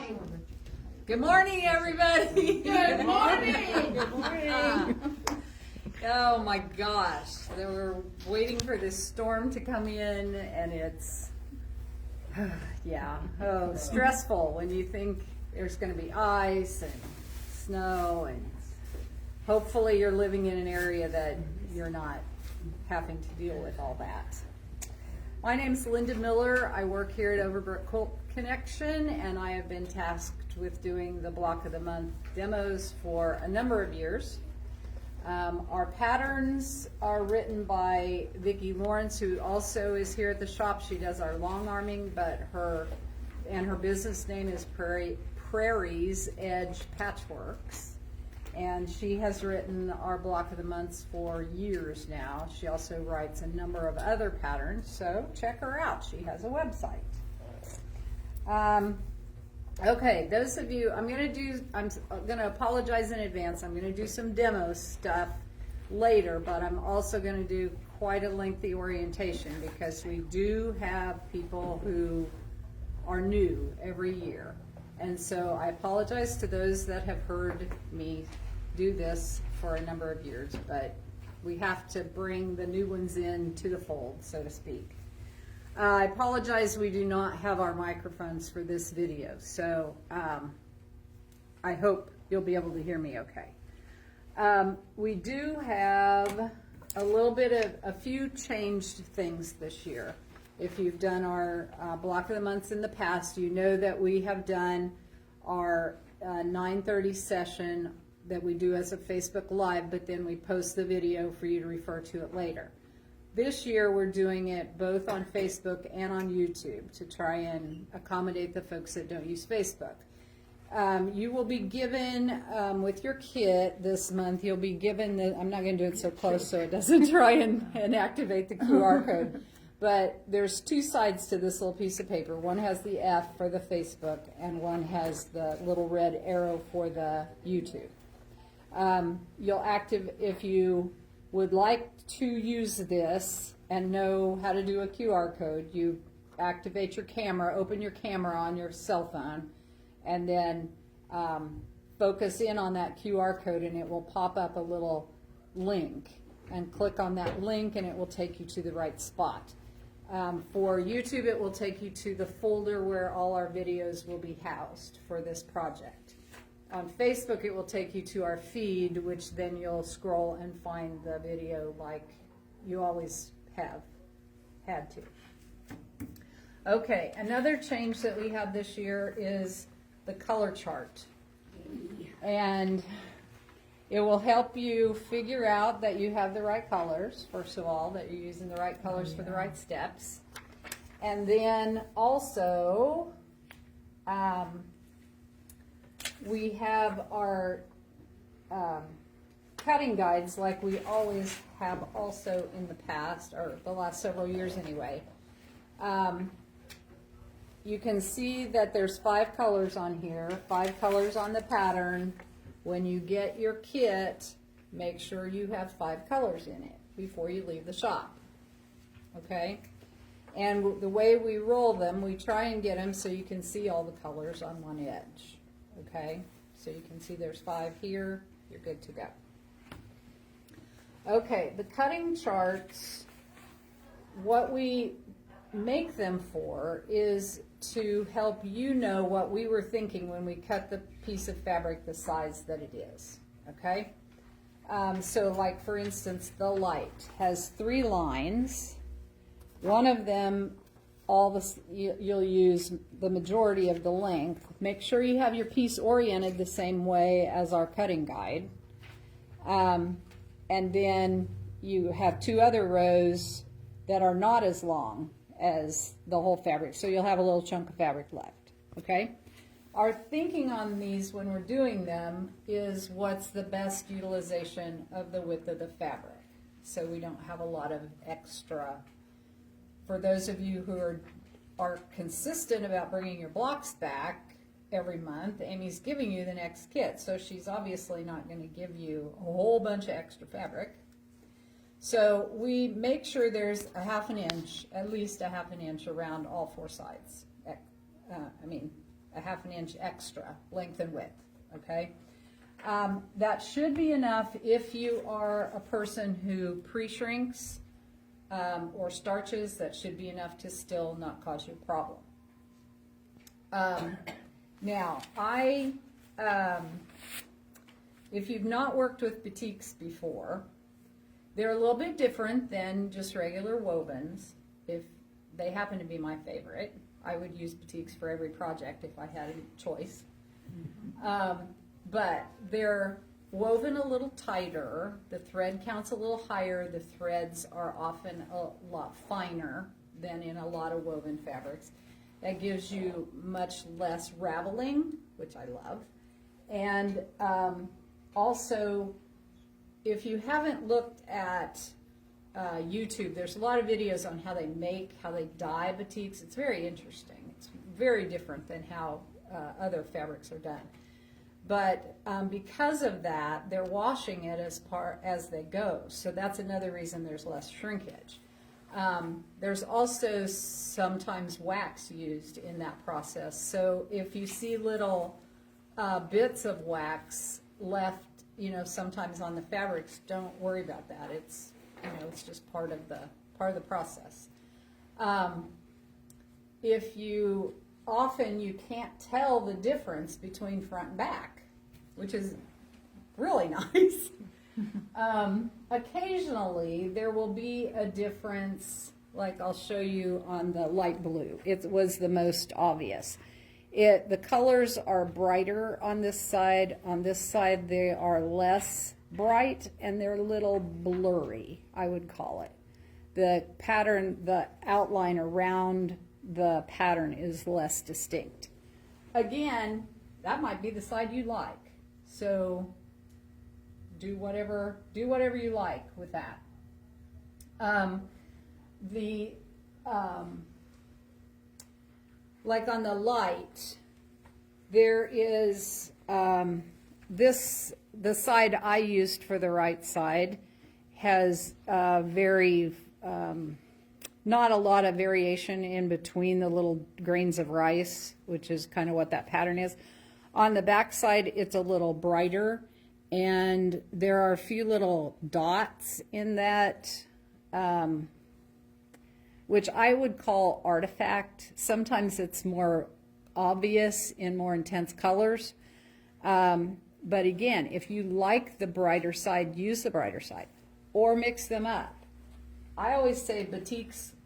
morning. Good morning, everybody. Good morning. Good morning. Oh my gosh, they were waiting for this storm to come in, and it's stressful when you think there's going to be ice and snow, and hopefully you're living in an area that you're not having to deal with all that. My name's Linda Miller. I work here at Overbrook Quilt Connection, and I have been tasked with doing the Block of the Month demos for a number of years. Our patterns are written by Vicki Lawrence, who also is here at the shop. She does our long arming, but her business name is Prairie's Edge Patchworks. And she has written our Block of the Months for years now. She also writes a number of other patterns, so check her out. She has a website. Okay, those of you, I'm gonna apologize in advance. I'm gonna do some demo stuff later, but I'm also gonna do quite a lengthy orientation because we do have people who are new every year. And so I apologize to those that have heard me do this for a number of years, but we have to bring the new ones in to the fold, so to speak. I apologize, we do not have our microphones for this video, so I hope you'll be able to hear me okay. We do have a few changed things this year. If you've done our Block of the Months in the past, you know that we have done our 9:30 session that we do as a Facebook Live, but then we post the video for you to refer to it later. This year we're doing it both on Facebook and on YouTube to try and accommodate the folks that don't use Facebook. You will be given, with your kit this month, you'll be given I'm not going to do it so close so it doesn't try and activate the QR code, but there's two sides to this little piece of paper. One has the F for the Facebook and one has the little red arrow for the YouTube. If you would like to use this and know how to do a QR code, you activate your camera, open your camera on your cell phone, and then focus in on that QR code, and it will pop up a little link, and click on that link and it will take you to the right spot. For YouTube, it will take you to the folder where all our videos will be housed for this project. On Facebook, it will take you to our feed, which then you'll scroll and find the video like you always have had to. Okay, another change that we have this year is the color chart. And it will help you figure out that you have the right colors, first of all, that you're using the right colors for the right steps. And then also, we have our cutting guides like we always have also in the past, or the last several years anyway. You can see that there's 5 colors on here, 5 colors on the pattern. When you get your kit, make sure you have 5 colors in it before you leave the shop. Okay? And the way we roll them, we try and get them so you can see all the colors on one edge. Okay, so you can see there's 5 here, you're good to go. Okay, the cutting charts, what we make them for is to help you know what we were thinking when we cut the piece of fabric the size that it is, okay? So like for instance, the light has 3 lines. One of them, you'll use the majority of the length. Make sure you have your piece oriented the same way as our cutting guide. And then you have 2 other rows that are not as long as the whole fabric, so you'll have a little chunk of fabric left, okay? Our thinking on these when we're doing them is what's the best utilization of the width of the fabric, so we don't have a lot of extra. For those of you who are consistent about bringing your blocks back every month, Amy's giving you the next kit, so she's obviously not going to give you a whole bunch of extra fabric. So we make sure there's a half an inch, at least a half an inch around all 4 sides. a half an inch extra length and width, okay? That should be enough if you are a person who pre-shrinks or starches. That should be enough to still not cause you a problem. Now, if you've not worked with batiks before, they're a little bit different than just regular wovens. If they happen to be my favorite, I would use batiks for every project if I had a choice. But they're woven a little tighter, the thread count's a little higher, the threads are often a lot finer than in a lot of woven fabrics. That gives you much less raveling, which I love. And also, if you haven't looked at YouTube, there's a lot of videos on how they dye batiks. It's very interesting. It's very different than how other fabrics are done. But because of that, they're washing it as they go. So that's another reason there's less shrinkage. There's also sometimes wax used in that process. So if you see little bits of wax left, sometimes on the fabrics, don't worry about that. It's, it's just part of the process. Often you can't tell the difference between front and back, which is really nice. Occasionally there will be a difference, like I'll show you on the light blue. It was the most obvious. The colors are brighter on this side. On this side they are less bright and they're a little blurry, I would call it. The pattern, the outline around the pattern is less distinct. Again, that might be the side you like. So do whatever you like with that. Like on the light, there is the side I used for the right side has not a lot of variation in between the little grains of rice, which is kind of what that pattern is. On the back side, it's a little brighter, and there are a few little dots in that, which I would call artifact. Sometimes it's more obvious in more intense colors. But again, if you like the brighter side, use the brighter side, or mix them up. I always say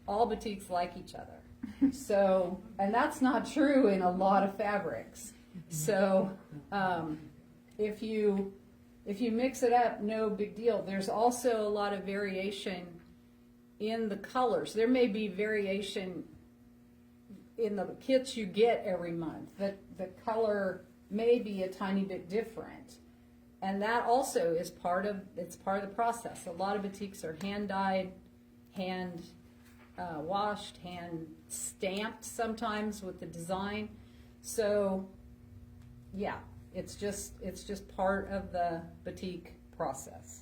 all batiks like each other. So, and that's not true in a lot of fabrics. So, if you mix it up, no big deal. There's also a lot of variation in the colors. There may be variation in the kits you get every month. The color may be a tiny bit different. And that also is part of the process. A lot of batiks are hand dyed, hand washed, hand stamped sometimes with the design. So yeah, it's just part of the batik process.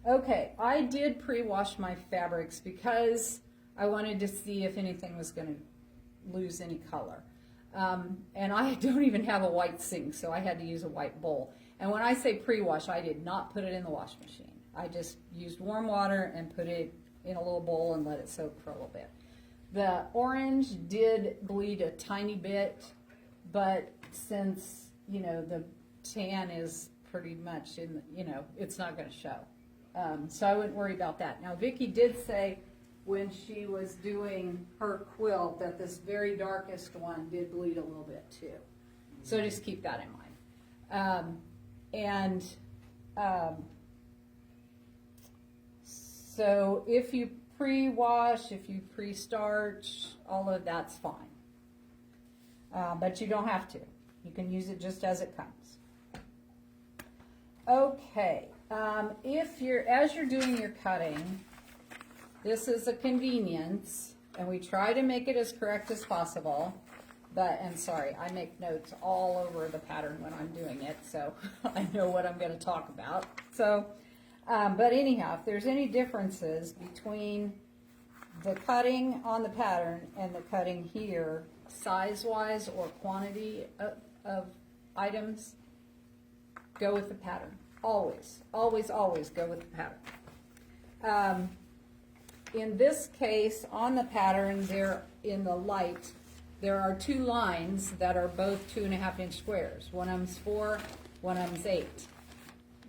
Okay, I did pre-wash my fabrics because I wanted to see if anything was going to lose any color. And I don't even have a white sink, so I had to use a white bowl. And when I say pre-wash, I did not put it in the wash machine. I just used warm water and put it in a little bowl and let it soak for a little bit. The orange did bleed a tiny bit, but since, the tan is pretty much in, it's not going to show. So I wouldn't worry about that. Now, Vicki did say when she was doing her quilt that this very darkest one did bleed a little bit too. So just keep that in mind. So if you pre-wash, if you pre-starch, all of that's fine. But you don't have to. You can use it just as it comes. Okay, as you're doing your cutting, this is a convenience, and we try to make it as correct as possible. And sorry, I make notes all over the pattern when I'm doing it, so I know what I'm going to talk about. So, but anyhow, if there's any differences between the cutting on the pattern and the cutting here, size-wise or quantity of items, go with the pattern. Always, always, always go with the pattern. In this case, on the pattern, there in the light, there are two lines that are both 2.5-inch squares. One of them's 4, one of them's 8.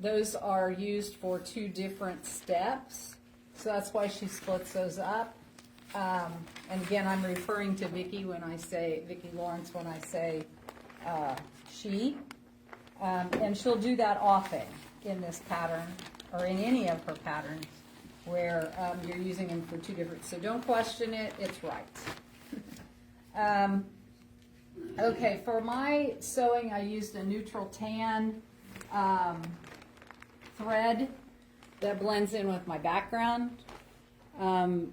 Those are used for two different steps, so that's why she splits those up. And again, I'm referring to Vicki Lawrence when I say she. And she'll do that often in this pattern, or in any of her patterns, where you're using them for two different, so don't question it, it's right. Okay, for my sewing, I used a neutral tan thread that blends in with my background. I'm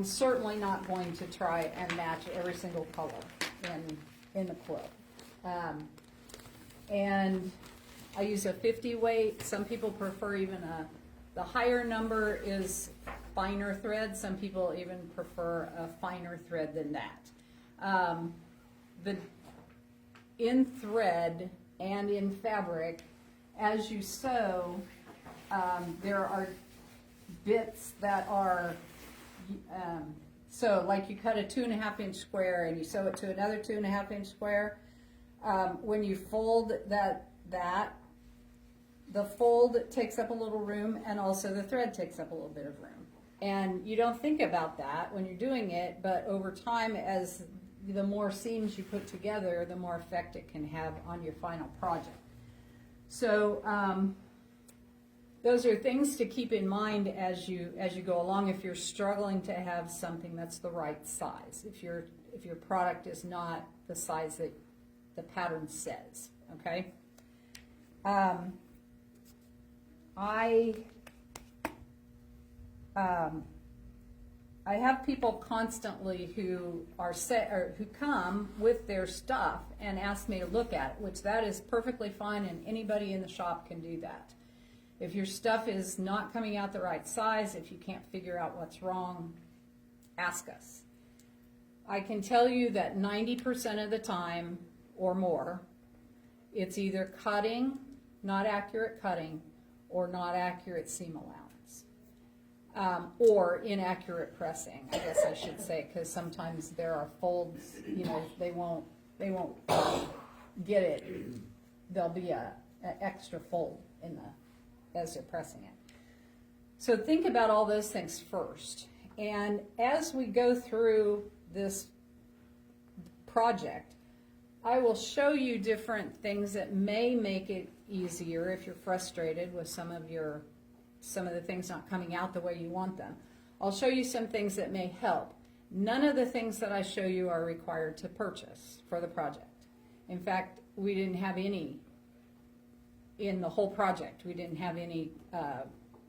certainly not going to try and match every single color in the quilt. And I use a 50 weight. Some people prefer even the higher number is finer thread. Some people even prefer a finer thread than that. In thread and in fabric, as you sew, there are bits that are, so like you cut a 2.5-inch square and you sew it to another 2.5-inch square. When you fold the fold takes up a little room, and also the thread takes up a little bit of room. And you don't think about that when you're doing it, but over time, as the more seams you put together, the more effect it can have on your final project. So those are things to keep in mind as you go along if you're struggling to have something that's the right size. If your product is not the size that the pattern says, okay? I have people constantly who come with their stuff and ask me to look at it, which that is perfectly fine, and anybody in the shop can do that. If your stuff is not coming out the right size, if you can't figure out what's wrong, ask us. I can tell you that 90% of the time or more, it's either cutting, not accurate cutting, or not accurate seam allowance, or inaccurate pressing, I guess I should say, because sometimes there are folds, they won't get it. There'll be an extra fold as they're pressing it. So think about all those things first. And as we go through this project, I will show you different things that may make it easier if you're frustrated with some of the things not coming out the way you want them. I'll show you some things that may help. None of the things that I show you are required to purchase for the project. In fact, we didn't have any in the whole project. We didn't have any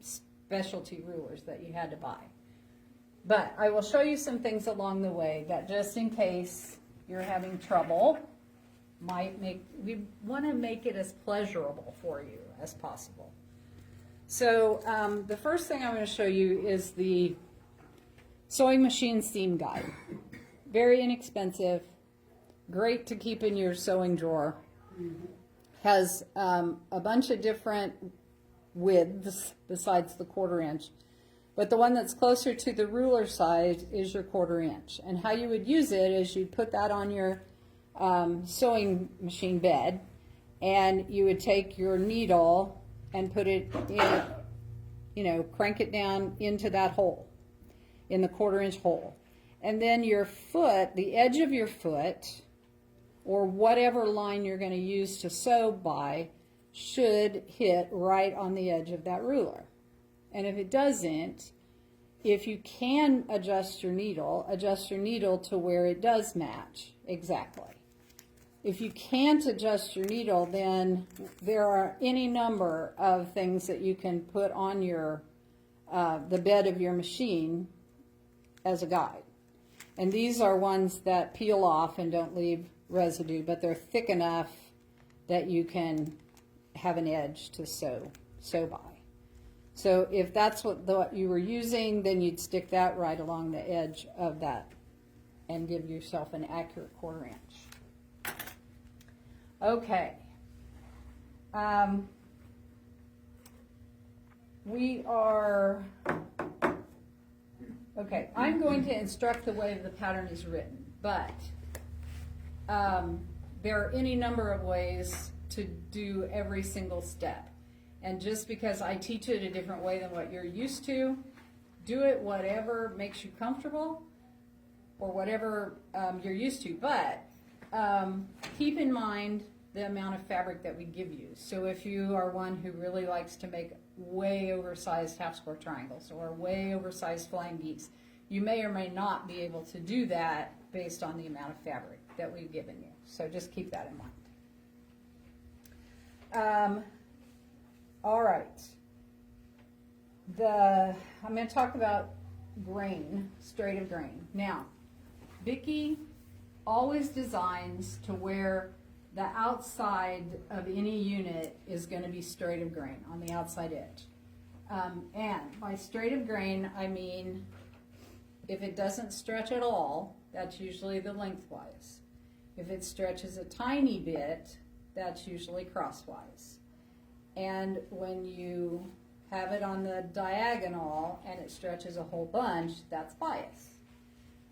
specialty rulers that you had to buy. But I will show you some things along the way that, just in case you're having trouble, we want to make it as pleasurable for you as possible. So the first thing I'm going to show you is the sewing machine seam guide. Very inexpensive, great to keep in your sewing drawer. Has a bunch of different widths besides the 1/4 inch, but the one that's closer to the ruler size is your 1/4 inch. And how you would use it is you'd put that on your sewing machine bed, and you would take your needle and put it in, crank it down into that hole, in the 1/4 inch hole. And then your foot, the edge of your foot, or whatever line you're going to use to sew by, should hit right on the edge of that ruler. And if it doesn't, if you can adjust your needle to where it does match exactly. If you can't adjust your needle, then there are any number of things that you can put on your the bed of your machine as a guide. And these are ones that peel off and don't leave residue, but they're thick enough that you can have an edge to sew by. So if that's what you were using, then you'd stick that right along the edge of that and give yourself an accurate 1/4 inch. Okay. Okay, I'm going to instruct the way the pattern is written, but there are any number of ways to do every single step. And just because I teach it a different way than what you're used to, do it whatever makes you comfortable or whatever you're used to. But keep in mind the amount of fabric that we give you. So if you are one who really likes to make way oversized half square triangles or way oversized flying geese, you may or may not be able to do that based on the amount of fabric that we've given you. So just keep that in mind. All right. I'm going to talk about grain, straight of grain. Now, Vicki always designs to where the outside of any unit is going to be straight of grain on the outside edge. And by straight of grain, I mean if it doesn't stretch at all, that's usually the lengthwise. If it stretches a tiny bit, that's usually crosswise. And when you have it on the diagonal and it stretches a whole bunch, that's bias.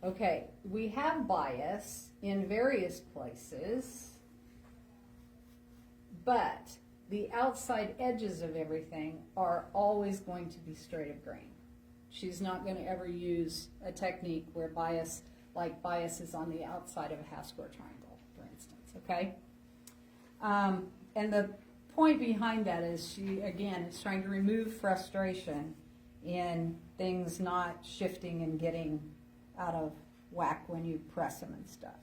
Okay, we have bias in various places, but the outside edges of everything are always going to be straight of grain. She's not going to ever use a technique where bias is on the outside of a half square triangle, for instance, okay? And the point behind that is she, again, is trying to remove frustration in things not shifting and getting out of whack when you press them and stuff.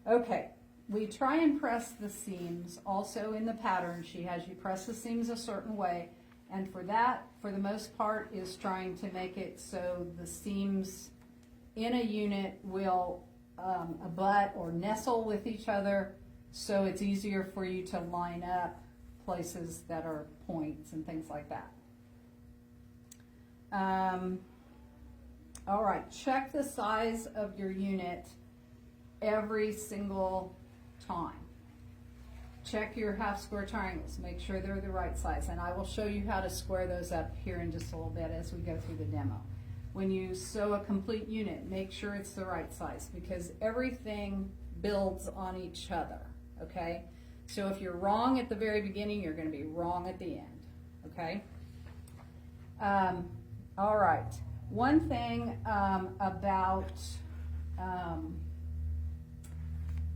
Okay, we try and press the seams. Also in the pattern, she has you press the seams a certain way, and for that, for the most part, is trying to make it so the seams in a unit will abut or nestle with each other, so it's easier for you to line up places that are points and things like that. All right, check the size of your unit every single time. Check your half square triangles, make sure they're the right size, and I will show you how to square those up here in just a little bit as we go through the demo. When you sew a complete unit, make sure it's the right size because everything builds on each other, okay? So if you're wrong at the very beginning, you're going to be wrong at the end, okay? All right. One thing about,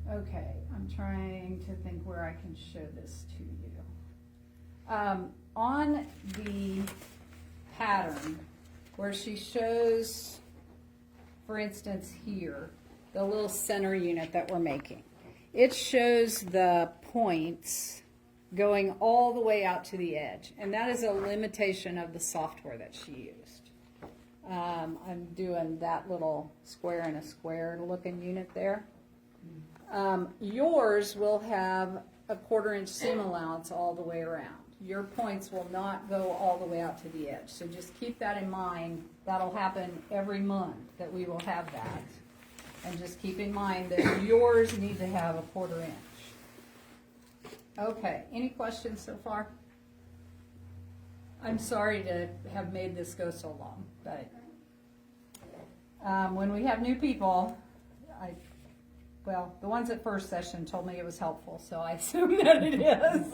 okay, I'm trying to think where I can show this to you. On the pattern where she shows, for instance here, the little center unit that we're making, it shows the points going all the way out to the edge, and that is a limitation of the software that she used. I'm doing that little square and a square looking unit there. Yours will have a 1/4 inch seam allowance all the way around. Your points will not go all the way out to the edge, so just keep that in mind. That'll happen every month that we will have that. And just keep in mind that yours need to have a 1/4 inch. Okay, any questions so far? I'm sorry to have made this go so long, but when we have new people, well, the ones at first session told me it was helpful, so I assume that it is.